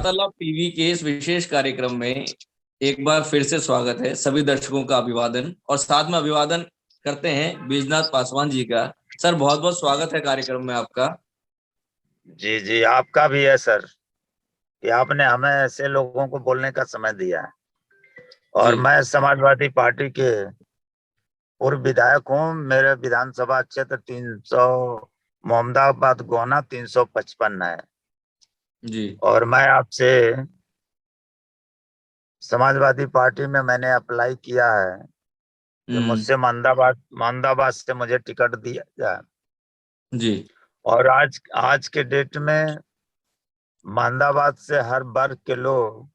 वार्तालाप टीवी के इस विशेष कार्यक्रम में एक बार फिर से स्वागत है। सभी दर्शकों का अभिवादन और साथ में अभिवादन करते हैं बैजनाथ पासवान जी का। सर बहुत बहुत स्वागत है कार्यक्रम में आपका। जी जी, आपका भी है सर कि आपने हमें ऐसे लोगों को बोलने का समय दिया है। और जी मैं समाजवादी पार्टी के पूर्व विधायक हूँ। मेरे विधानसभा क्षेत्र 300 मोहम्मदाबाद गोहना 355 है। जी। और मैं आपसे समाजवादी पार्टी में मैंने अप्लाई किया है कि हम्म। मुझसे मोहम्मदाबाद से मुझे टिकट दिया जाए। जी। और आज आज के डेट में मोहम्मदाबाद से हर वर्ग के लोग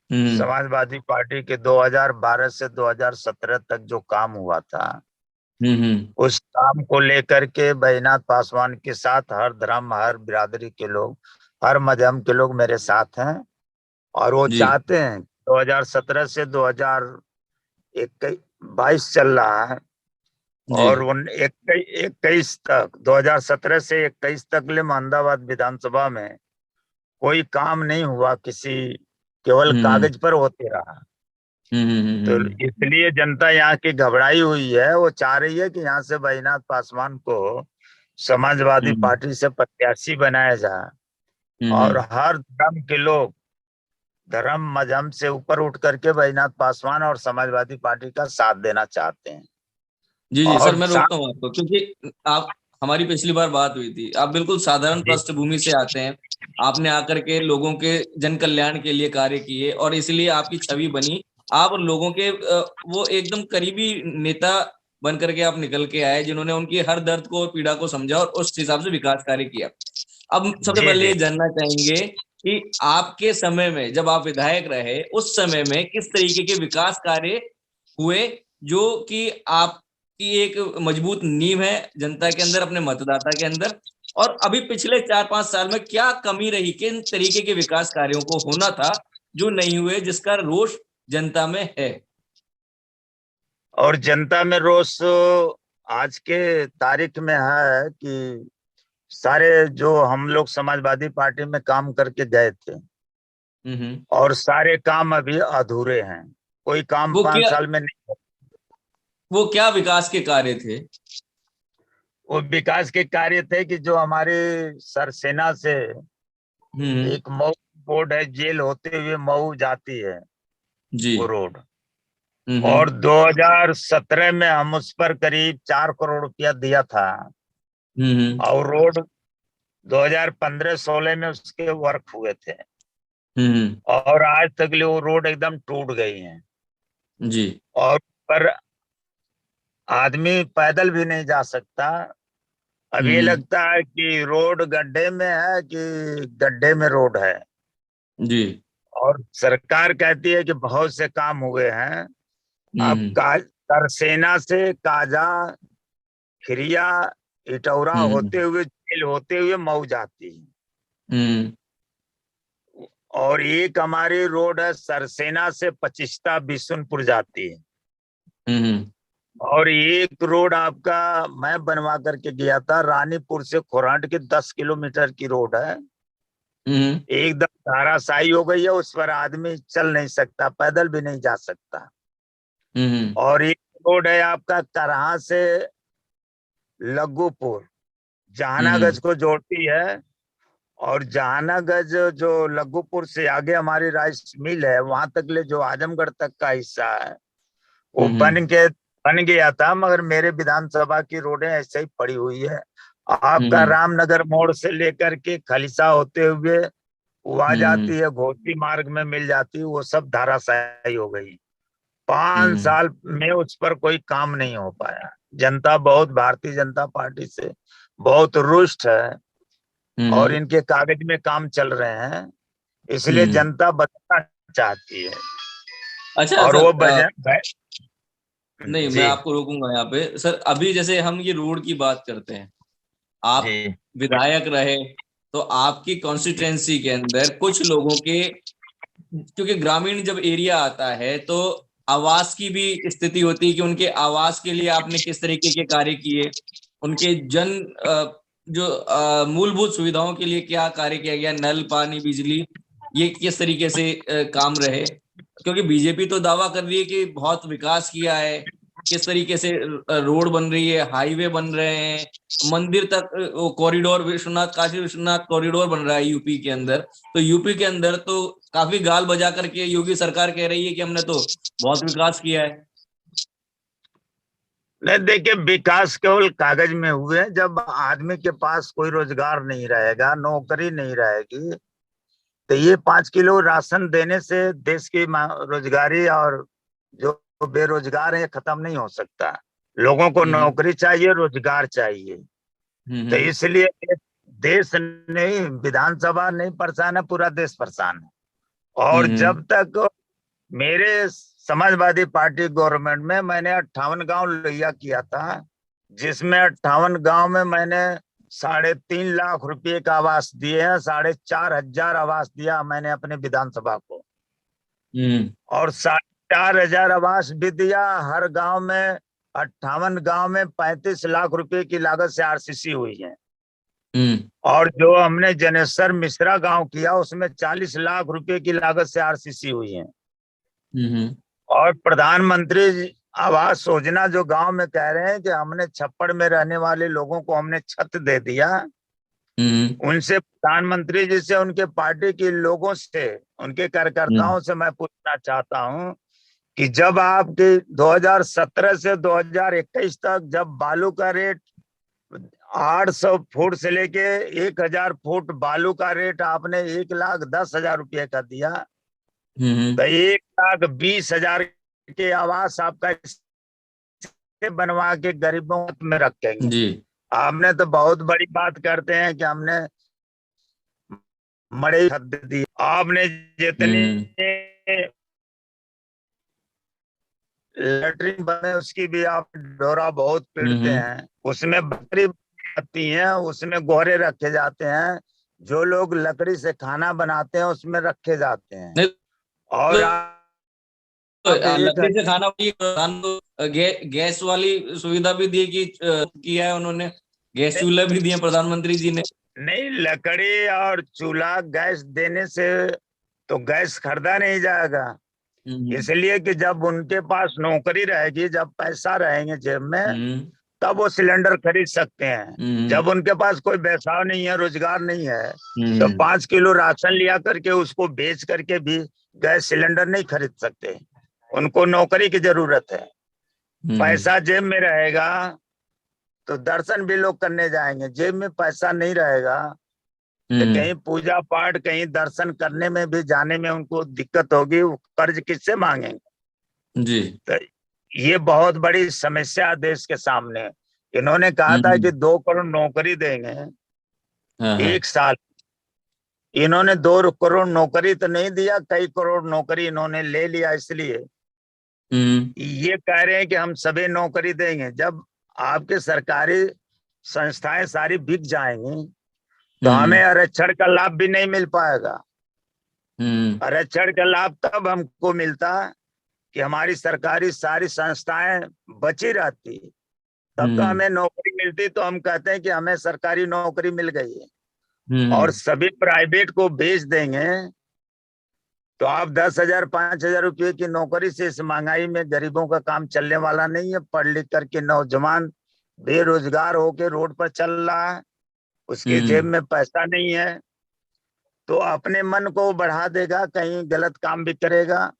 हम्म। समाजवादी पार्टी के 2012 से 2017 तक जो काम हुआ था, हम्म। उस काम को लेकर के बैजनाथ पासवान के साथ हर धर्म, हर बिरादरी के लोग, हर मजहब के लोग मेरे साथ हैं। और वो जी चाहते हैं 2017 से 2022 चल रहा है, जी। और उन 21 तक, 2017 से 21 तक ले मोहम्मदाबाद विधानसभा में कोई काम नहीं हुआ, किसी केवल हम्म। कागज पर होते रहा। तो हम्म। इसलिए जनता यहाँ की घबराई हुई है। वो चाह रही है कि यहाँ से बैजनाथ पासवान को समाजवादी हम्म। पार्टी से प्रत्याशी बनाया जाए, और हम्म। हर धर्म के लोग धर्म मजहब से ऊपर उठ करके बैजनाथ पासवान और समाजवादी पार्टी का साथ देना चाहते हैं। जी जी सर, और मैं साथ रोकता हूँ आपको क्योंकि आप हमारी पिछली बार बात हुई थी। आप बिल्कुल साधारण जी पृष्ठभूमि से आते हैं। आपने आकर के लोगों के जन कल्याण के लिए कार्य किए और इसलिए आपकी छवि बनी। आप लोगों के वो एकदम करीबी नेता बन करके आप निकल के आए जिन्होंने उनकी हर दर्द को और पीड़ा को समझा और उस हिसाब से विकास कार्य किया। अब सबसे जी पहले जी। ये जानना चाहेंगे कि आपके समय में जब आप विधायक रहे उस समय में किस तरीके के विकास कार्य हुए जो कि आप की एक मजबूत नींव है जनता के अंदर, अपने मतदाता के अंदर। और अभी पिछले 4-5 साल में क्या कमी रही, किन तरीके के विकास कार्यों को होना था जो नहीं हुए, जिसका रोष जनता में है। और जनता में रोष आज के तारीख में है कि सारे जो हम लोग समाजवादी पार्टी में काम करके गए थे, हम्म। और सारे काम अभी अधूरे हैं। कोई काम वो 5 साल क्या में नहीं। वो क्या विकास के कार्य थे। वो विकास के कार्य थे कि जो हमारे सरसेना से हम्म। एक मऊ रोड है, जेल होते हुए मऊ जाती है जी। वो रोड। हम्म। और 2017 में हम उस पर करीब 4 करोड़ रुपया दिया था। हम्म। और रोड 2015-16 में उसके वर्क हुए थे, हम्म। और आज तक ले वो रोड एकदम टूट गई है। जी। और पर आदमी पैदल भी नहीं जा सकता। अब ये हम्म। लगता है कि रोड गड्ढे में है कि गड्ढे में रोड है। जी। और सरकार कहती है कि बहुत से काम हुए हैं। अब हम्म। तरसेना से काजा, खिरिया, इटौरा हम्म। होते हुए, जेल होते हुए मऊ जाती है। हम्म। और एक हमारी रोड है सरसेना से पचिस्ता बिशुनपुर जाती है। हम्म। और एक रोड आपका मैं बनवा करके गया था, रानीपुर से खोरांट की 10 किलोमीटर की रोड है, हम्म। एकदम धाराशायी हो गई है। उस पर आदमी चल नहीं सकता, पैदल भी नहीं जा सकता। हम्म। और एक रोड है आपका करहा से लग्गूपुर, हम्म। जहानागंज को जोड़ती है। और जहानागंज जो लग्गूपुर से आगे हमारी राइस मिल है, वहां तक ले जो आजमगढ़ तक का हिस्सा है, वो हम्म। बन गया था। मगर मेरे विधानसभा की रोडें ऐसे ही पड़ी हुई है। आपका हम्म। रामनगर मोड़ से लेकर के खलीसा होते हुए वो आ हम्म। जाती है, घोसी मार्ग में मिल जाती है, वो सब धाराशायी हो गई। पांच हम्म। साल में उस पर कोई काम नहीं हो पाया। जनता बहुत भारतीय जनता पार्टी से बहुत रुष्ट है, और हम्म। इनके कागज में काम चल रहे हैं, इसलिए हम्म। जनता बदलना चाहती है। अच्छा और सर, वो नहीं मैं जी आपको रोकूंगा यहाँ पे। सर अभी जैसे हम ये रोड की बात करते हैं, आप जी विधायक रहे तो आपकी कॉन्स्टिट्युएंसी के अंदर कुछ लोगों के, क्योंकि ग्रामीण जब एरिया आता है तो आवास की भी स्थिति होती है कि उनके आवास के लिए आपने किस तरीके के कार्य किए, उनके जो मूलभूत सुविधाओं के लिए क्या कार्य किया गया, नल, पानी, बिजली, ये किस तरीके से काम रहे? क्योंकि बीजेपी तो दावा कर रही है कि बहुत विकास किया है, किस तरीके से रोड बन रही है, हाईवे बन रहे हैं, मंदिर तक कॉरिडोर, विश्वनाथ, काशी विश्वनाथ कॉरिडोर बन रहा है यूपी के अंदर। तो यूपी के अंदर तो काफी गाल बजा करके योगी सरकार कह रही है कि हमने तो बहुत विकास किया है। नहीं, देखिए, विकास केवल कागज में हुए हैं। जब आदमी के पास कोई रोजगार नहीं रहेगा, नौकरी नहीं रहेगी, तो ये 5 किलो राशन देने से देश की रोजगारी और जो बेरोजगार है खत्म नहीं हो सकता। लोगों को हम्म नौकरी चाहिए, रोजगार चाहिए। तो हम्म इसलिए देश नहीं, विधानसभा नहीं परेशान है, पूरा देश परेशान है। और हम्म जब तक मेरे समाजवादी पार्टी गवर्नमेंट में मैंने 58 गांव लोहिया किया था, जिसमें 58 गांव में मैंने 3.5 लाख रुपए का आवास दिए हैं। 4,500 आवास दिया मैंने अपने विधानसभा को, हम्म और 4,500 आवास भी दिया हर गांव में। 58 गांव में 35 लाख रुपए की लागत से आरसीसी हुई है। हम्म और जो हमने जनेश्वर मिश्रा गांव किया, उसमें 40 लाख रुपए की लागत से आरसीसी हुई है। हम्म और प्रधानमंत्री आवास योजना जो गांव में कह रहे हैं कि हमने छप्पड़ में रहने वाले लोगों को हमने छत दे दिया, हम्म उनसे, प्रधानमंत्री जी से, उनके पार्टी के लोगों से, उनके हम्म कार्यकर्ताओं से मैं पूछना चाहता हूं कि जब आपके 2017 से 2021 तक जब बालू का रेट 800 फुट से लेके 1,000 फुट बालू का रेट आपने 1,10,000 रुपये का दिया, तो 1,20,000 के आवास आपका बनवा के गरीबों में रखेंगे। जी। आपने तो बहुत बड़ी बात करते हैं कि हमने मड़ई छत दे दी। आपने जितनी हम्म लेटरिन बने उसकी भी आप डोरा बहुत पीटते हम्म हैं। उसमें बकरी आती है, उसमें गोहरे रखे जाते हैं। जो लोग लकड़ी से खाना बनाते हैं उसमें रखे जाते हैं। नहीं और तो आप एक, लकड़ी से खाना भी, प्रधान को गैस वाली सुविधा भी दी कि किया है उन्होंने, गैस चूल्हा भी दिए प्रधानमंत्री जी ने। नहीं, लकड़ी और चूल्हा गैस देने से तो गैस खरीदा नहीं जाएगा। हम्म इसलिए कि जब उनके पास नौकरी रहेगी, जब पैसा रहेंगे जेब में, हम्म तब वो सिलेंडर खरीद सकते हैं। हम्म जब उनके पास कोई व्यवसाय नहीं है, रोजगार नहीं है, तो हम्म 5 किलो राशन लिया करके उसको बेच करके भी गैस सिलेंडर नहीं खरीद सकते। उनको नौकरी की जरूरत है। हम्म पैसा जेब में रहेगा तो दर्शन भी लोग करने जाएंगे। जेब में पैसा नहीं रहेगा तो हम्म कहीं पूजा पाठ, कहीं दर्शन करने में भी जाने में उनको दिक्कत होगी। वो कर्ज किससे मांगेंगे? जी। तो ये बहुत बड़ी समस्या है देश के सामने। इन्होंने कहा था कि हम्म 2 करोड़ नौकरी देंगे हाँ हाँ 1 साल। इन्होंने 2 करोड़ नौकरी तो नहीं दिया, कई करोड़ नौकरी इन्होंने ले लिया। इसलिए हम्म ये कह रहे हैं कि हम सभी नौकरी देंगे। जब आपके सरकारी संस्थाएं सारी बिक जाएंगी तो हमें हम्म आरक्षण का लाभ भी नहीं मिल पाएगा। हम्म आरक्षण का लाभ तब हमको मिलता कि हमारी सरकारी सारी संस्थाएं बची रहती, तब तो हम्म हमें नौकरी मिलती। तो हम कहते हैं कि हमें सरकारी नौकरी मिल गई है। और हम्म सभी प्राइवेट को बेच देंगे तो आप 10,000 5,000 रुपये की नौकरी से इस महंगाई में गरीबों का काम चलने वाला नहीं है। पढ़ लिख करके नौजवान बेरोजगार होके रोड पर चल रहा है, उसके जेब हम्म में पैसा नहीं है, तो अपने मन को बढ़ा देगा, कहीं गलत काम भी करेगा।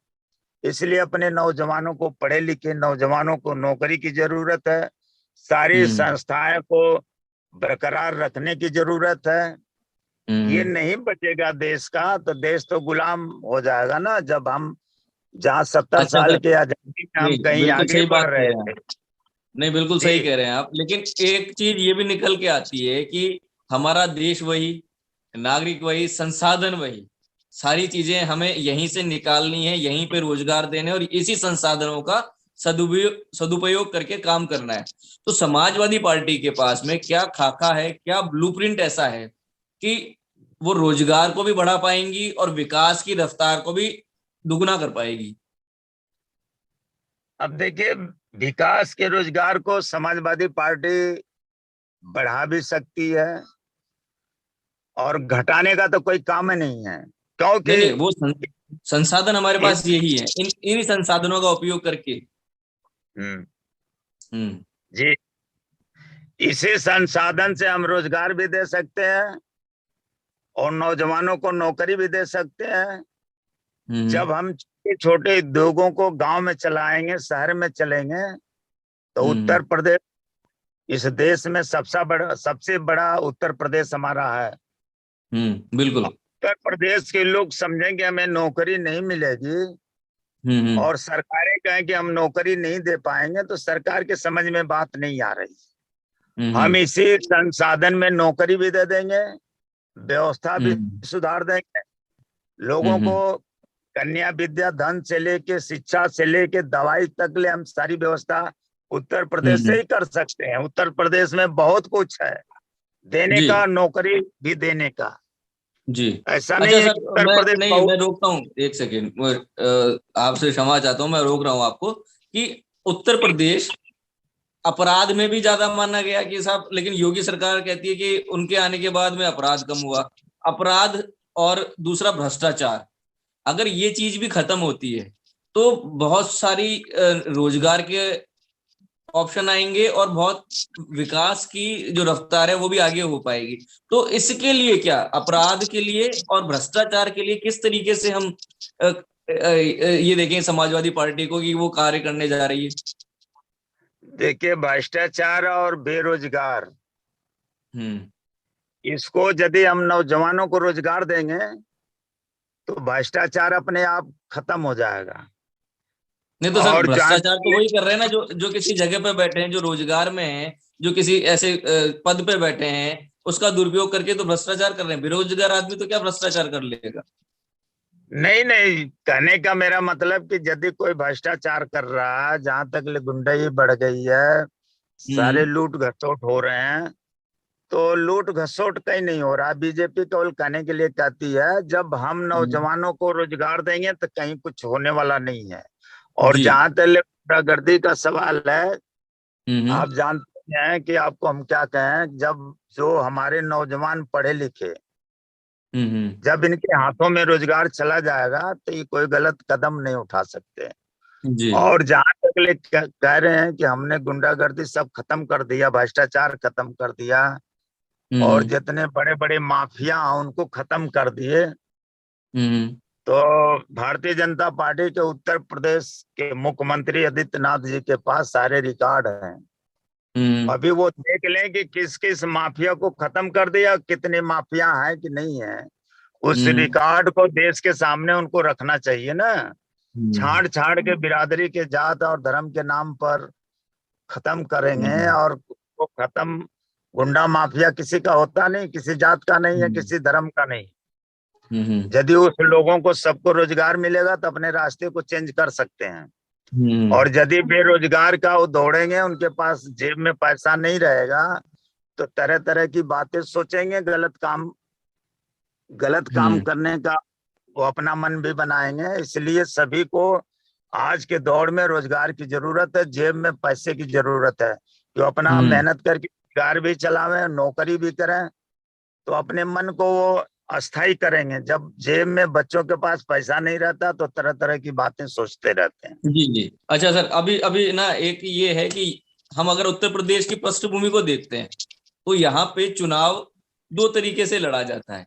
इसलिए अपने नौजवानों को, पढ़े लिखे नौजवानों को नौकरी की जरूरत है। सारी हम्म संस्थाएं को बरकरार रखने की जरूरत है। ये हम्म नहीं बचेगा देश का तो देश तो गुलाम हो जाएगा ना। जब हम जहाँ 70 अच्छा साल सर, के आजादी में जी हम कहीं बिल्कुल आगे सही बढ़ बात कह रहे रहे हैं थे। आप। नहीं बिल्कुल सही जी। कह रहे हैं आप, लेकिन एक चीज ये भी निकल के आती है कि हमारा देश वही, नागरिक वही, संसाधन वही, सारी चीजें हमें यहीं से निकालनी है, यहीं पे रोजगार देने और इसी संसाधनों का सदुपयोग सदुपयोग करके काम करना है। तो समाजवादी पार्टी के पास में क्या खाका है, क्या ब्लूप्रिंट ऐसा है कि वो रोजगार को भी बढ़ा पाएंगी और विकास की रफ्तार को भी दुगना कर पाएगी? अब देखिए, विकास के रोजगार को समाजवादी पार्टी बढ़ा भी सकती है, और घटाने का तो कोई काम ही नहीं है। नहीं क्योंकि नहीं, वो संसाधन हमारे पास यही है, इन्हीं संसाधनों का उपयोग करके। हम्म, हम्म। जी, इसी संसाधन से हम रोजगार भी दे सकते हैं और नौजवानों को नौकरी भी दे सकते हैं। हम्म। जब हम छोटे छोटे उद्योगों को गांव में चलाएंगे, शहर में चलेंगे, तो हम्म। उत्तर प्रदेश इस देश में सबसे बड़ा उत्तर प्रदेश हमारा है। बिल्कुल। उत्तर प्रदेश के लोग समझेंगे हमें नौकरी नहीं मिलेगी हम्म। और सरकारें कहें कि हम नौकरी नहीं दे पाएंगे, तो सरकार के समझ में बात नहीं आ रही। हम हम्म। इसी संसाधन में नौकरी भी दे देंगे, व्यवस्था भी हम्म। सुधार देंगे, लोगों को हम्म। कन्या विद्या धन से लेके शिक्षा से लेके दवाई तक ले हम सारी व्यवस्था उत्तर प्रदेश से हम्म। ही कर सकते हैं। उत्तर प्रदेश में बहुत कुछ है देने जी का, नौकरी भी देने का। जी। ऐसा अच्छा नहीं है सर, कि उत्तर मैं प्रदेश नहीं, बहुत। मैं रोकता हूँ एक सेकेंड, आपसे क्षमा चाहता हूँ, मैं रोक रहा हूँ आपको कि उत्तर प्रदेश अपराध में भी ज्यादा माना गया कि साहब, लेकिन योगी सरकार कहती है कि उनके आने के बाद में अपराध कम हुआ। अपराध और दूसरा भ्रष्टाचार, अगर ये चीज भी खत्म होती है तो बहुत सारी रोजगार के ऑप्शन आएंगे और बहुत विकास की जो रफ्तार है वो भी आगे हो पाएगी। तो इसके लिए क्या, अपराध के लिए और भ्रष्टाचार के लिए किस तरीके से हम ये देखें समाजवादी पार्टी को कि वो कार्य करने जा रही है? देखिए, भ्रष्टाचार और बेरोजगार, हम्म। इसको यदि हम नौजवानों को रोजगार देंगे तो भ्रष्टाचार अपने आप खत्म हो जाएगा। नहीं तो सर, और जहाँ भ्रष्टाचार तो वही कर रहे हैं ना, जो जो किसी जगह पे बैठे हैं, जो रोजगार में हैं, जो किसी ऐसे पद पे बैठे हैं, उसका दुरुपयोग करके तो भ्रष्टाचार कर रहे हैं। बेरोजगार आदमी तो क्या भ्रष्टाचार कर लेगा? नहीं नहीं, कहने का मेरा मतलब कि यदि कोई भ्रष्टाचार कर रहा है, जहां तक ले गुंडाई बढ़ गई है, सारे हम्म। लूट घसोट हो रहे हैं, तो लूट घसोट कहीं नहीं हो रहा। बीजेपी केवल कहने के लिए कहती है, जब हम हम्म। नौजवानों को रोजगार देंगे तो कहीं कुछ होने वाला नहीं है। और जी। जहां तक ले गुंडागर्दी का सवाल है, हम्म। आप जानते हैं कि आपको हम क्या कहें, जब जो हमारे नौजवान पढ़े लिखे, हम्म। जब इनके हाथों में रोजगार चला जाएगा तो ये कोई गलत कदम नहीं उठा सकते। जी। और जहां तक ले कह रहे हैं कि हमने गुंडागर्दी सब खत्म कर दिया, भ्रष्टाचार खत्म कर दिया और हम्म। जितने बड़े बड़े माफिया हैं उनको खत्म कर दिए, हम्म। तो भारतीय जनता पार्टी के उत्तर प्रदेश के मुख्यमंत्री आदित्यनाथ जी के पास सारे रिकॉर्ड हैं। हम्म। अभी वो देख लें कि किस किस माफिया को खत्म कर दिया, कितने माफिया हैं कि नहीं है। उस हम्म। रिकॉर्ड को देश के सामने उनको रखना चाहिए ना। हम्म। छाड़ छाड़ के बिरादरी के, जात और धर्म के नाम पर खत्म करेंगे। हम्म। और वो खत्म, गुंडा माफिया किसी का होता नहीं, किसी जात का नहीं है, हम्म। किसी धर्म का नहीं। हम्म। यदि उस लोगों को सबको रोजगार मिलेगा तो अपने रास्ते को चेंज कर सकते हैं। हम्म। और यदि बेरोजगार का वो दौड़ेंगे, उनके पास जेब में पैसा नहीं रहेगा, तो तरह तरह की बातें सोचेंगे, गलत काम हम्म। करने का वो अपना मन भी बनाएंगे। इसलिए सभी को आज के दौर में रोजगार की जरूरत है, जेब में पैसे की जरूरत है, जो अपना हम्म। मेहनत करके रोजगार भी चलावें, नौकरी भी करें, तो अपने मन को वो अस्थाई करेंगे। जब जेब में बच्चों के पास पैसा नहीं रहता तो तरह तरह की बातें सोचते रहते हैं। जी जी। अच्छा सर, अभी अभी ना एक ये है कि हम अगर उत्तर प्रदेश की पृष्ठभूमि को देखते हैं तो यहाँ पे चुनाव दो तरीके से लड़ा जाता है।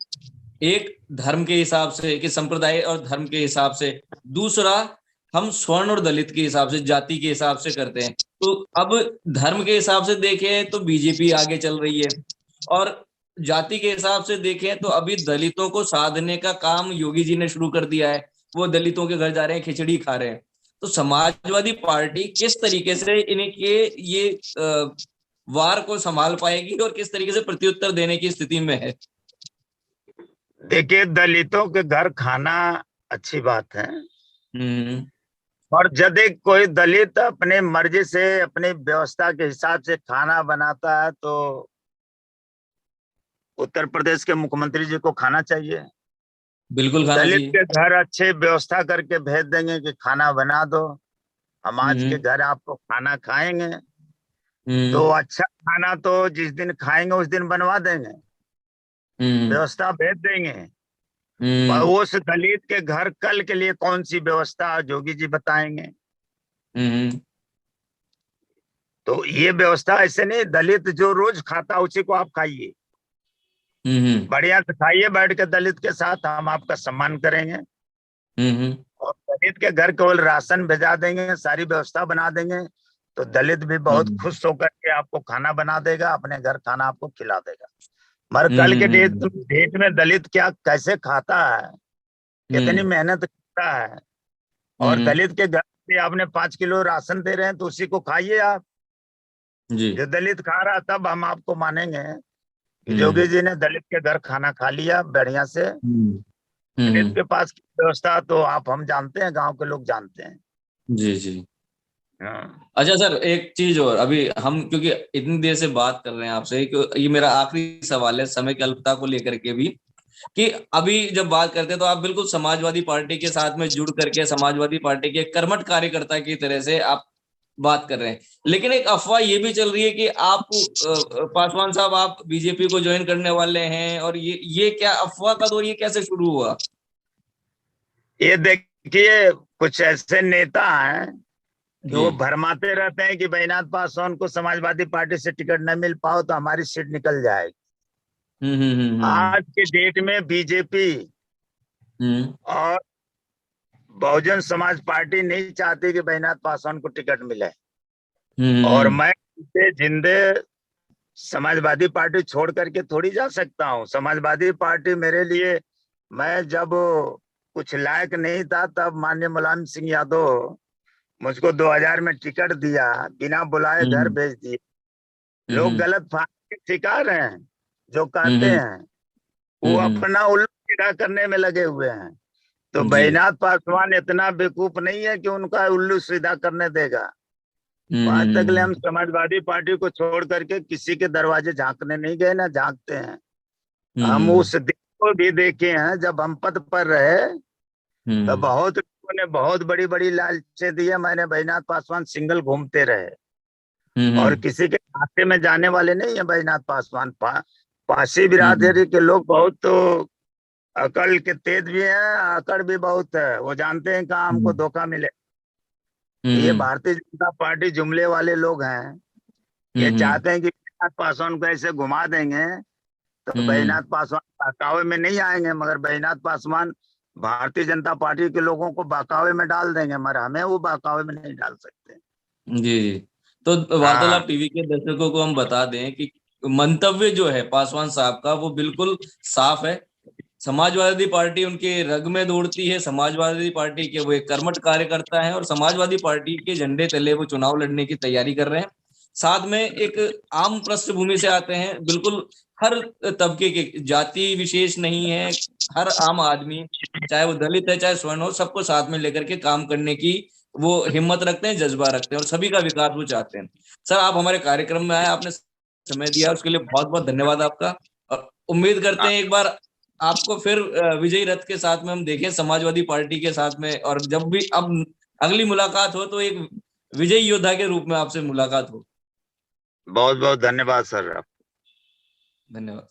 एक धर्म के हिसाब से कि संप्रदाय और धर्म के हिसाब से, दूसरा हम स्वर्ण और दलित के हिसाब से, जाति के हिसाब से करते हैं। तो अब धर्म के हिसाब से देखें तो बीजेपी आगे चल रही है, और जाति के हिसाब से देखें तो अभी दलितों को साधने का काम योगी जी ने शुरू कर दिया है। वो दलितों के घर जा रहे हैं, खिचड़ी खा रहे हैं। तो समाजवादी पार्टी किस तरीके से इनके ये वार को संभाल पाएगी और किस तरीके से प्रत्युत्तर देने की स्थिति में है? देखिए, दलितों के घर खाना अच्छी बात है, हम्म। और यदि कोई दलित अपने मर्जी से अपनी व्यवस्था के हिसाब से खाना बनाता है तो उत्तर प्रदेश के मुख्यमंत्री जी को खाना चाहिए। बिल्कुल खाना दलित चाहिए। के घर अच्छे व्यवस्था करके भेज देंगे कि खाना बना दो, हम आज के हम्म। घर आपको खाना खाएंगे। तो हम्म। अच्छा खाना तो जिस दिन खाएंगे उस दिन बनवा देंगे, हम्म। व्यवस्था भेज देंगे। उस दलित के घर कल के लिए कौन सी व्यवस्था जोगी जी बताएंगे। तो ये व्यवस्था ऐसे नहीं, दलित जो रोज खाता उसी को आप खाइए, बढ़िया से खाइए बैठ के दलित के साथ, हम आपका सम्मान करेंगे। और दलित के घर केवल राशन भेजा देंगे, सारी व्यवस्था बना देंगे, तो दलित भी बहुत खुश होकर के आपको खाना बना देगा, अपने घर खाना आपको खिला देगा। मगर कल के डेट में दलित क्या कैसे खाता है, कितनी मेहनत करता है, और दलित के घर पे आपने 5 किलो राशन दे रहे हैं तो उसी को खाइए आप। जो दलित खा रहा तब हम आपको मानेंगे कि जोगी जी ने दलित के घर खाना खा लिया बढ़िया से। दलित के पास की व्यवस्था तो हम जानते हैं, गांव के लोग जानते हैं। जी जी। हाँ। अच्छा सर, एक चीज और, अभी हम क्योंकि इतनी देर से बात कर रहे हैं आपसे, ये मेरा आखिरी सवाल है समय की अल्पता को लेकर के भी, कि अभी जब बात करते हैं तो आप बिल्कुल समाजवादी पार्टी के साथ में जुड़ करके समाजवादी पार्टी के कर्मठ कार्यकर्ता की तरह से आप बात कर रहे हैं, लेकिन एक अफवाह ये भी चल रही है कि आप पासवान साहब आप बीजेपी को ज्वाइन करने वाले हैं, और ये क्या अफवाह का दौर, ये कैसे शुरू हुआ? ये देखिए, कुछ ऐसे नेता हैं जो जी। भरमाते रहते हैं कि बैजनाथ पासवान को समाजवादी पार्टी से टिकट न मिल पाओ तो हमारी सीट निकल जाएगी। आज के डेट में बीजेपी और बहुजन समाज पार्टी नहीं चाहती कि बैजनाथ पासवान को टिकट मिले। और मैं जिंदे समाजवादी पार्टी छोड़ करके थोड़ी जा सकता हूँ। समाजवादी पार्टी मेरे लिए, मैं जब कुछ लायक नहीं था तब माननीय मुलायम सिंह यादव मुझको 2000 में टिकट दिया, बिना बुलाए घर भेज दिए। लोग गलत फहमी के शिकार हैं, जो कहते हैं वो अपना उल्लू सीधा करने में लगे हुए हैं। तो बैजनाथ पासवान इतना बेवकूफ नहीं है कि उनका उल्लू सीधा करने देगा। आज तक ले हम समाजवादी पार्टी को छोड़ करके किसी के दरवाजे झांकने नहीं गए, ना झांकते हैं। हम उस दिन को भी देखे हैं जब हम पद पर रहे, तो बहुत लोगों ने बहुत बड़ी बड़ी लालचें दी है। मैंने बैजनाथ पासवान सिंगल घूमते रहे, और किसी के खाते में जाने वाले नहीं है बैजनाथ पासवान। पासी बिरादरी के लोग बहुत तो अकल के तेज भी हैं, अकड़ भी बहुत है, वो जानते हैं कहाँ हमको धोखा मिले। ये भारतीय जनता पार्टी जुमले वाले लोग हैं, ये चाहते हैं कि बैजनाथ पासवान को ऐसे घुमा देंगे तो बैजनाथ पासवान बहकावे में नहीं आएंगे, मगर बैजनाथ पासवान भारतीय जनता पार्टी के लोगों को बहकावे में डाल देंगे, मगर हमें वो बहकावे में नहीं डाल सकते। जी जी। तो हाँ। वार्तालाप टीवी के दर्शकों को हम बता दें कि मंतव्य जो है पासवान साहब का वो बिल्कुल साफ है। समाजवादी पार्टी उनके रग में दौड़ती है, समाजवादी पार्टी के वो एक कर्मठ कार्यकर्ता हैं, और समाजवादी पार्टी के झंडे तले वो चुनाव लड़ने की तैयारी कर रहे हैं। साथ में एक आम पृष्ठभूमि से आते हैं, बिल्कुल हर तबके के, जाति विशेष नहीं है, हर आम आदमी, चाहे वो दलित है चाहे स्वर्ण हो, सबको साथ में लेकर के काम करने की वो हिम्मत रखते हैं, जज्बा रखते हैं, और सभी का विकास वो चाहते हैं। सर, आप हमारे कार्यक्रम में आए, आपने समय दिया, उसके लिए बहुत बहुत धन्यवाद आपका। और उम्मीद करते हैं एक बार आपको फिर विजयी रथ के साथ में हम देखें, समाजवादी पार्टी के साथ में, और जब भी अब अगली मुलाकात हो तो एक विजयी योद्धा के रूप में आपसे मुलाकात हो। बहुत बहुत धन्यवाद सर। धन्यवाद।